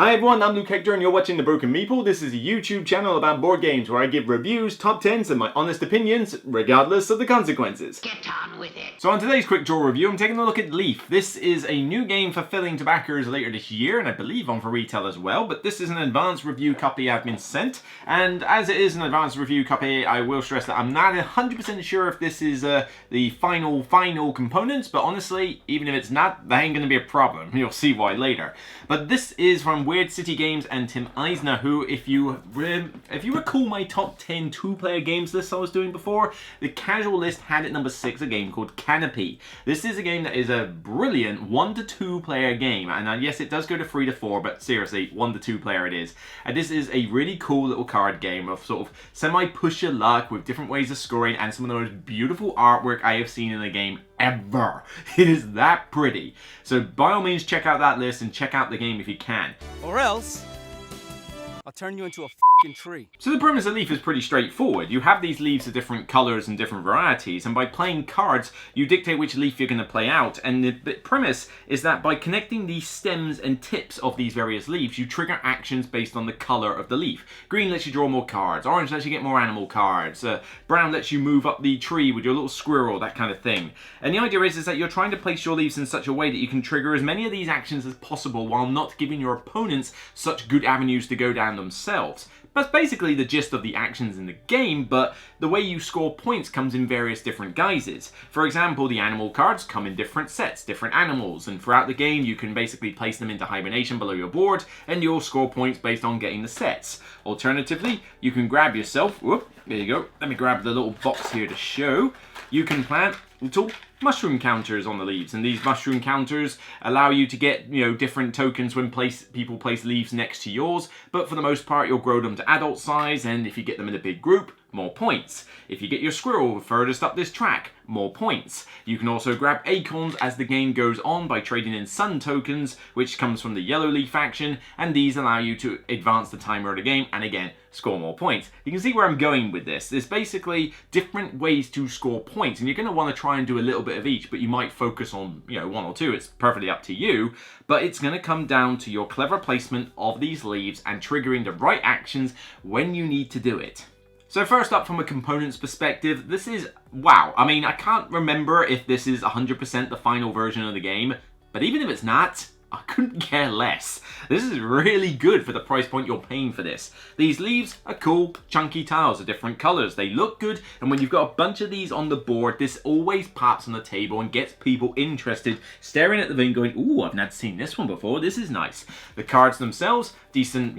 Hi everyone, I'm Luke Hector and you're watching The Broken Meeple. This is a YouTube channel about board games where I give reviews, top 10s and my honest opinions, regardless of the consequences. Get on with it. So on today's quick draw review, I'm taking a look at Leaf. This is a new game fulfilling to backers later this year, and I believe on for retail as well, but this is an advanced review copy I've been sent, and as it is an advanced review copy, I will stress that I'm not 100% sure if this is the final components, but honestly, even if it's not, that ain't gonna be a problem. You'll see why later. But this is from Weird City Games and Tim Eisner, who, if you recall my top 10 two-player games list I was doing before, the casual list had at number 6 a game called Canopy. This is a game that is a brilliant 1 to 2 player game, and yes, it does go to 3 to 4, but seriously, 1 to 2 player it is. And this is a really cool little card game of sort of semi-push your luck with different ways of scoring and some of the most beautiful artwork I have seen in a game ever. It is that pretty. So by all means, check out that list and check out the game if you can. Or else, I'll turn you into a f***ing tree. So the premise of Leaf is pretty straightforward. You have these leaves of different colours and different varieties, and by playing cards, you dictate which leaf you're going to play out. And the premise is that by connecting the stems and tips of these various leaves, you trigger actions based on the colour of the leaf. Green lets you draw more cards, orange lets you get more animal cards, brown lets you move up the tree with your little squirrel, that kind of thing. And the idea is that you're trying to place your leaves in such a way that you can trigger as many of these actions as possible while not giving your opponents such good avenues to go down themselves. That's basically the gist of the actions in the game, but the way you score points comes in various different guises. For example, the animal cards come in different sets, different animals, and throughout the game you can basically place them into hibernation below your board, and you'll score points based on getting the sets. Alternatively, you can grab yourself, whoop, there you go, let me grab the little box here to show. You can plant little mushroom counters on the leaves, and these mushroom counters allow you to get, different tokens when people place leaves next to yours, but for the most part you'll grow them to adult size, and if you get them in a big group, more points. If you get your squirrel furthest up this track, more points. You can also grab acorns as the game goes on by trading in sun tokens, which comes from the yellow leaf faction, and these allow you to advance the timer of the game and again score more points. You can see where I'm going with this. There's basically different ways to score points, and you're going to want to try and do a little bit of each, but you might focus on 1 or 2. It's perfectly up to you, but it's going to come down to your clever placement of these leaves and triggering the right actions when you need to do it. So first up, from a components perspective, this is wow. I mean, I can't remember if this is 100% the final version of the game, but even if it's not, I couldn't care less. This is really good for the price point you're paying for this. These leaves are cool, chunky tiles of different colours. They look good, and when you've got a bunch of these on the board, this always pops on the table and gets people interested, staring at the thing going, ooh, I've not seen this one before, this is nice. The cards themselves, decent,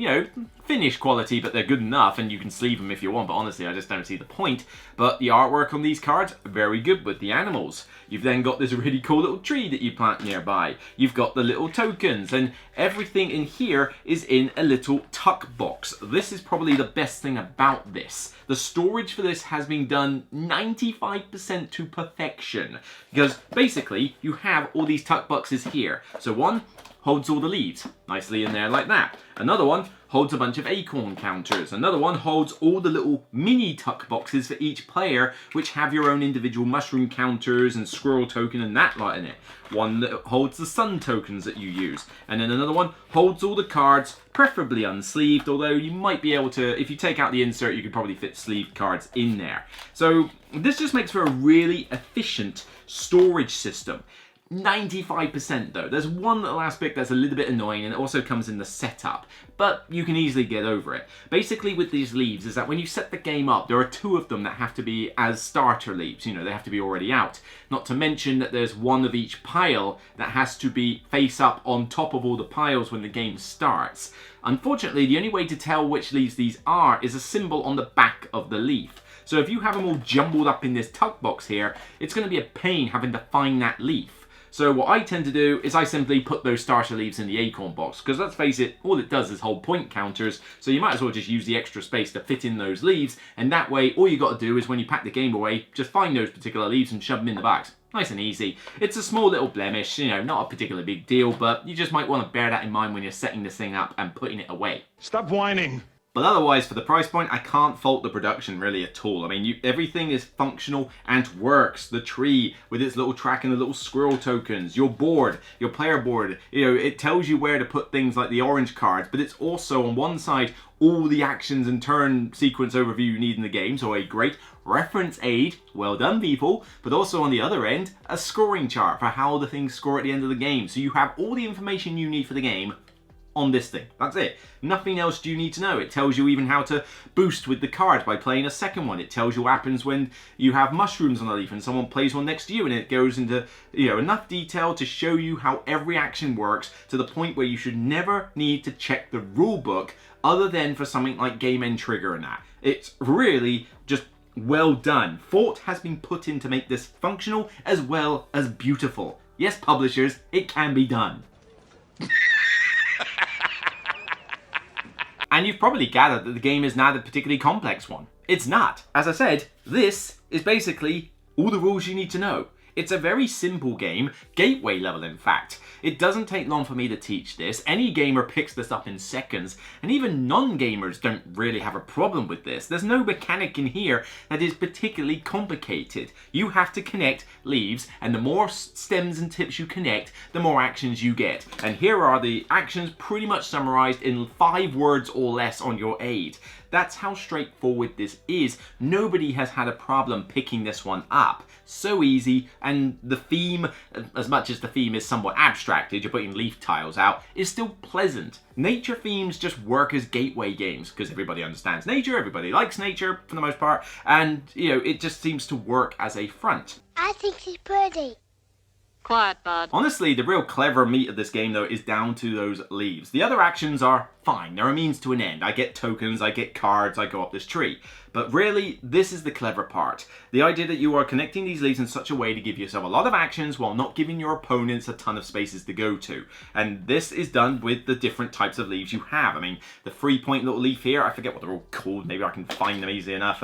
finish quality, but they're good enough, and you can sleeve them if you want, but honestly I just don't see the point. But the artwork on these cards, very good with the animals. You've then got this really cool little tree that you plant nearby. You've got the little tokens, and everything in here is in a little tuck box. This is probably the best thing about this. The storage for this has been done 95% to perfection, because basically you have all these tuck boxes here. So one holds all the leaves nicely in there like that. Another one holds a bunch of acorn counters. Another one holds all the little mini tuck boxes for each player, which have your own individual mushroom counters and squirrel token and that lot in it. One that holds the sun tokens that you use. And then another one holds all the cards, preferably unsleeved, although you might be able to, if you take out the insert, you could probably fit sleeved cards in there. So this just makes for a really efficient storage system. 95% though. There's one little aspect that's a little bit annoying, and it also comes in the setup, but you can easily get over it. Basically with these leaves is that when you set the game up, there are 2 of them that have to be as starter leaves. They have to be already out. Not to mention that there's one of each pile that has to be face up on top of all the piles when the game starts. Unfortunately, the only way to tell which leaves these are is a symbol on the back of the leaf. So if you have them all jumbled up in this tuck box here, it's going to be a pain having to find that leaf. So what I tend to do is I simply put those starter leaves in the acorn box, because let's face it, all it does is hold point counters, so you might as well just use the extra space to fit in those leaves, and that way all you got to do is when you pack the game away, just find those particular leaves and shove them in the box. Nice and easy. It's a small little blemish, not a particularly big deal, but you just might want to bear that in mind when you're setting this thing up and putting it away. Stop whining. But otherwise, for the price point, I can't fault the production really at all. I mean, everything is functional and works. The tree with its little track and the little squirrel tokens, your board, your player board, it tells you where to put things like the orange cards, but it's also on one side all the actions and turn sequence overview you need in the game, so a great reference aid, well done Meeple, but also on the other end, a scoring chart for how the things score at the end of the game. So you have all the information you need for the game on this thing. That's it. Nothing else do you need to know. It tells you even how to boost with the cards by playing a second one. It tells you what happens when you have mushrooms on the leaf and someone plays one next to you, and it goes into enough detail to show you how every action works to the point where you should never need to check the rule book other than for something like game end trigger and that. It's really just well done. Thought has been put in to make this functional as well as beautiful. Yes, publishers, it can be done. And you've probably gathered that the game is not a particularly complex one. It's not. As I said, this is basically all the rules you need to know. It's a very simple game, gateway level in fact. It doesn't take long for me to teach this. Any gamer picks this up in seconds, and even non-gamers don't really have a problem with this. There's no mechanic in here that is particularly complicated. You have to connect leaves, and the more stems and tips you connect, the more actions you get. And here are the actions pretty much summarized in 5 words or less on your aid. That's how straightforward this is. Nobody has had a problem picking this one up. So easy, and the theme, as much as the theme is somewhat abstracted, you're putting leaf tiles out, is still pleasant. Nature themes just work as gateway games, because everybody understands nature, everybody likes nature for the most part, and, it just seems to work as a front. I think she's pretty. Quiet, bud. Honestly, the real clever meat of this game, though, is down to those leaves. The other actions are fine. They're a means to an end. I get tokens, I get cards, I go up this tree. But really, this is the clever part. The idea that you are connecting these leaves in such a way to give yourself a lot of actions while not giving your opponents a ton of spaces to go to. And this is done with the different types of leaves you have. I mean, the 3-point little leaf here, I forget what they're all called. Maybe I can find them easily enough.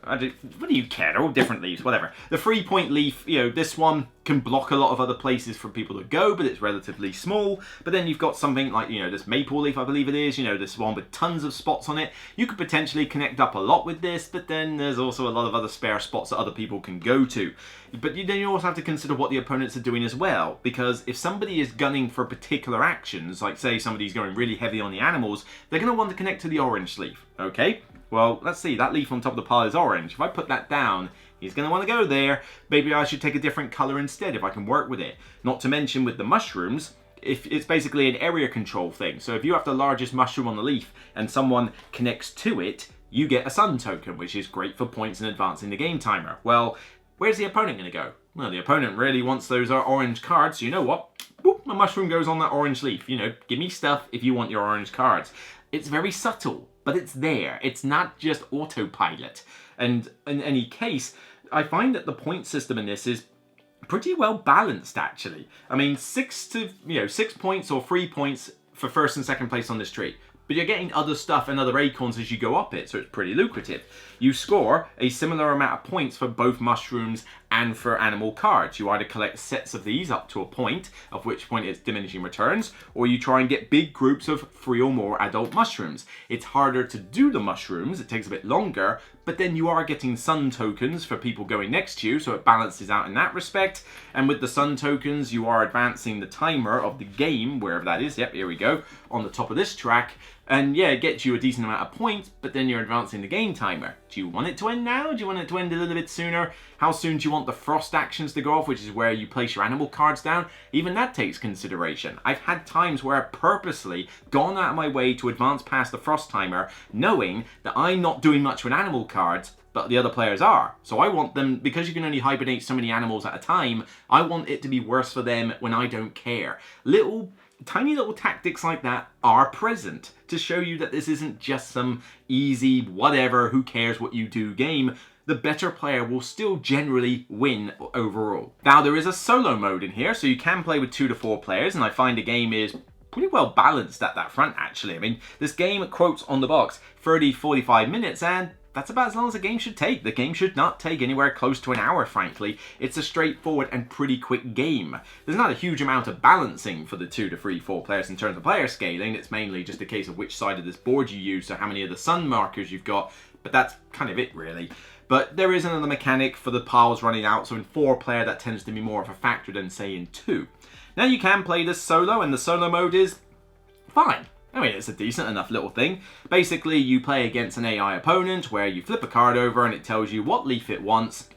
What do you care? They're all different leaves, whatever. The 3-point leaf, this one can block a lot of other places for people to go, but it's relatively small. But then you've got something like, this maple leaf, I believe it is, this one with tons of spots on it. You could potentially connect up a lot with this, but then there's also a lot of other spare spots that other people can go to. But then you also have to consider what the opponents are doing as well, because if somebody is gunning for particular actions, like say somebody's going really heavy on the animals, they're going to want to connect to the orange leaf, okay? Well, let's see, that leaf on top of the pile is orange. If I put that down, he's going to want to go there. Maybe I should take a different color instead if I can work with it. Not to mention with the mushrooms, if it's basically an area control thing. So if you have the largest mushroom on the leaf and someone connects to it, you get a sun token, which is great for points and advancing the game timer. Well, where's the opponent going to go? Well, the opponent really wants those orange cards, so you know what? Boop, my mushroom goes on that orange leaf. Give me stuff if you want your orange cards. It's very subtle, but it's there. It's not just autopilot. And in any case, I find that the point system in this is pretty well balanced, actually. I mean, 6 points or 3 points for first and second place on this tree. But you're getting other stuff and other acorns as you go up it, so it's pretty lucrative. You score a similar amount of points for both mushrooms and for animal cards. You either collect sets of these up to a point, at which point it's diminishing returns, or you try and get big groups of 3 or more adult mushrooms. It's harder to do the mushrooms, it takes a bit longer, but then you are getting sun tokens for people going next to you, so it balances out in that respect. And with the sun tokens, you are advancing the timer of the game, wherever that is, yep, here we go, on the top of this track. And yeah, it gets you a decent amount of points, but then you're advancing the game timer. Do you want it to end now? Do you want it to end a little bit sooner? How soon do you want the frost actions to go off, which is where you place your animal cards down? Even that takes consideration. I've had times where I've purposely gone out of my way to advance past the frost timer, knowing that I'm not doing much with animal cards, but the other players are. So I want them, because you can only hibernate so many animals at a time, I want it to be worse for them when I don't care. Tiny little tactics like that are present to show you that this isn't just some easy, whatever, who cares what you do game. The better player will still generally win overall. Now, there is a solo mode in here, so you can play with 2 to 4 players, and I find the game is pretty well balanced at that front, actually. I mean, this game quotes on the box 30-45 minutes, and that's about as long as a game should take. The game should not take anywhere close to an hour, frankly. It's a straightforward and pretty quick game. There's not a huge amount of balancing for the 2 to 3, 4 players in terms of player scaling. It's mainly just a case of which side of this board you use, so how many of the sun markers you've got, but that's kind of it really. But there is another mechanic for the piles running out, so in 4-player that tends to be more of a factor than say in 2. Now you can play this solo, and the solo mode is fine. I mean, it's a decent enough little thing. Basically, you play against an AI opponent where you flip a card over and it tells you what leaf it wants,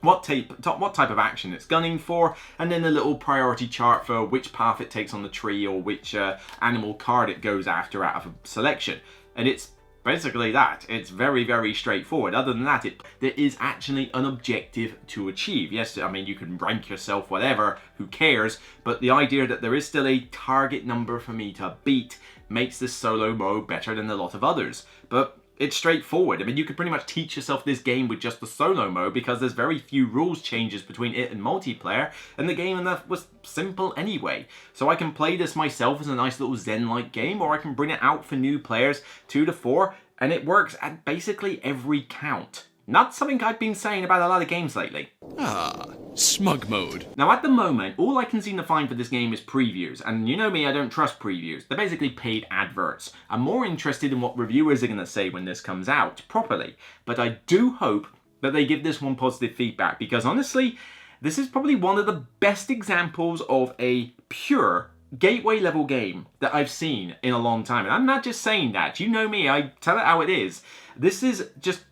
what type of action it's gunning for, and then a little priority chart for which path it takes on the tree or which animal card it goes after out of a selection. And it's basically that. It's very, very straightforward. Other than that, there is actually an objective to achieve. Yes, I mean, you can rank yourself, whatever, who cares, but the idea that there is still a target number for me to beat makes this solo mode better than a lot of others. But it's straightforward. I mean, you could pretty much teach yourself this game with just the solo mode because there's very few rules changes between it and multiplayer, and the game enough was simple anyway. So I can play this myself as a nice little Zen-like game, or I can bring it out for new players, 2 to 4, and it works at basically every count. Not something I've been saying about a lot of games lately. Ah, smug mode. Now at the moment, all I can seem to find for this game is previews, and you know me, I don't trust previews. They're basically paid adverts. I'm more interested in what reviewers are going to say when this comes out, properly. But I do hope that they give this one positive feedback, because honestly, this is probably one of the best examples of a pure gateway level game that I've seen in a long time. And I'm not just saying that. You know me, I tell it how it is. This is just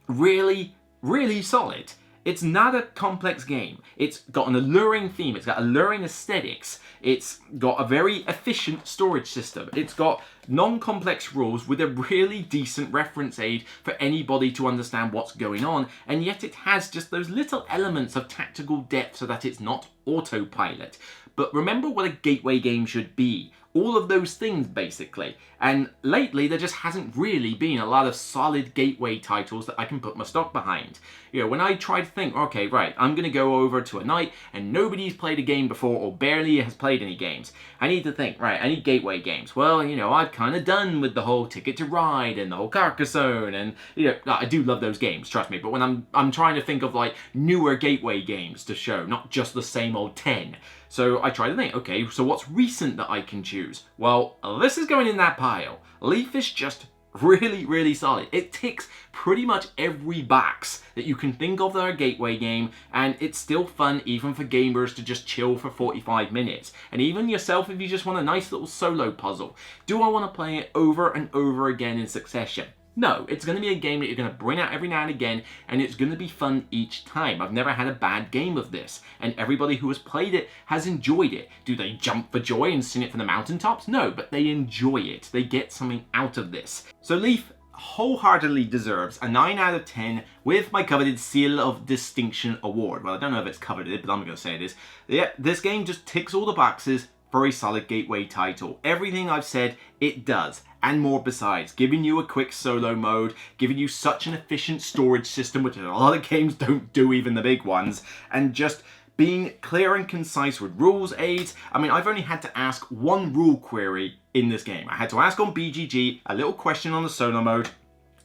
really, really solid. It's not a complex game. It's got an alluring theme. It's got alluring aesthetics. It's got a very efficient storage system. It's got non-complex rules with a really decent reference aid for anybody to understand what's going on, and yet it has just those little elements of tactical depth so that it's not autopilot. But remember what a gateway game should be. All of those things, basically. And lately, there just hasn't really been a lot of solid gateway titles that I can put my stock behind. You know, when I try to think, okay, right, I'm going to go over to a night and nobody's played a game before or barely has played any games. I need to think, right, I need gateway games. Well, you know, I've kind of done with the whole Ticket to Ride and the whole Carcassonne, and, you know, I do love those games, trust me. But when I'm trying to think of, like, newer gateway games to show, not just the same old 10. So I try to think, okay, so what's recent that I can choose? Well, this is going in that pile. Leaf is just really, really solid. It ticks pretty much every box that you can think of that a gateway game, and it's still fun even for gamers to just chill for 45 minutes. And even yourself if you just want a nice little solo puzzle. Do I want to play it over and over again in succession? No, it's going to be a game that you're going to bring out every now and again, and it's going to be fun each time. I've never had a bad game of this, and everybody who has played it has enjoyed it. Do they jump for joy and sing it from the mountaintops? No, but they enjoy it. They get something out of this. So Leaf wholeheartedly deserves a 9 out of 10 with my coveted Seal of Distinction award. Well, I don't know if it's coveted, but I'm going to say it is. Yeah, this game just ticks all the boxes for a solid gateway title. Everything I've said, it does. And more besides, giving you a quick solo mode, giving you such an efficient storage system, which a lot of games don't do, even the big ones, and just being clear and concise with rules aids. I mean, I've only had to ask one rule query in this game. I had to ask on BGG, a little question on the solo mode,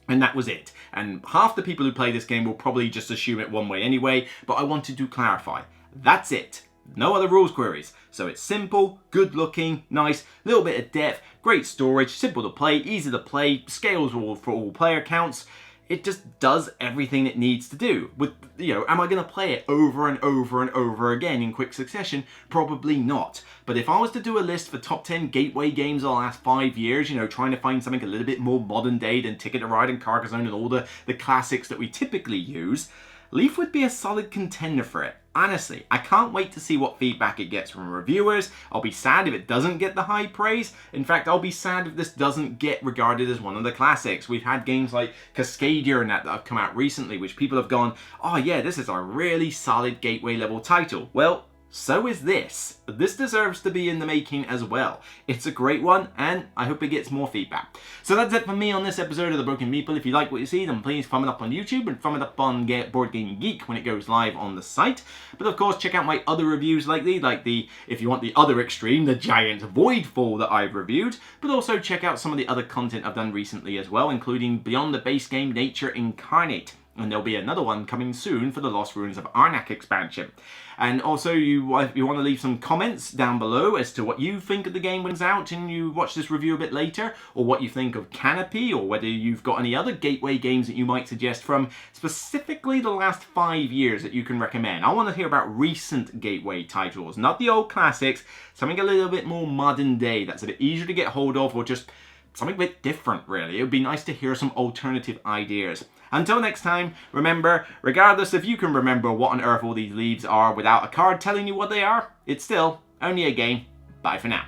and that was it. And half the people who play this game will probably just assume it one way anyway, but I wanted to clarify. That's it. No other rules queries. So it's simple, good looking, nice, little bit of depth, great storage, simple to play, easy to play, scales for all player counts. It just does everything it needs to do. With, you know, am I going to play it over and over and over again in quick succession? Probably not. But if I was to do a list for top 10 gateway games of the last 5 years, you know, trying to find something a little bit more modern day than Ticket to Ride and Carcassonne and all the classics that we typically use, Leaf would be a solid contender for it. Honestly, I can't wait to see what feedback it gets from reviewers. I'll be sad if it doesn't get the high praise. In fact, I'll be sad if this doesn't get regarded as one of the classics. We've had games like Cascadia and that have come out recently, which people have gone, oh yeah, this is a really solid gateway level title. Well, so is this. This deserves to be in the making as well. It's a great one, and I hope it gets more feedback. So that's it for me on this episode of The Broken Meeple. If you like what you see, then please thumb it up on YouTube and thumb it up on Board Game Geek when it goes live on the site. But of course, check out my other reviews like the if you want the other extreme, the giant Voidfall that I've reviewed. But also check out some of the other content I've done recently as well, including Beyond the Base Game Nature Incarnate. And there'll be another one coming soon for the Lost Ruins of Arnak expansion. And also, if you want to leave some comments down below as to what you think of the game when it's out and you watch this review a bit later, or what you think of Canopy, or whether you've got any other gateway games that you might suggest from specifically the last 5 years that you can recommend. I want to hear about recent gateway titles, not the old classics, something a little bit more modern day that's a bit easier to get hold of, or just something a bit different, really. It would be nice to hear some alternative ideas. Until next time, remember, regardless if you can remember what on earth all these leaves are without a card telling you what they are, it's still only a game. Bye for now.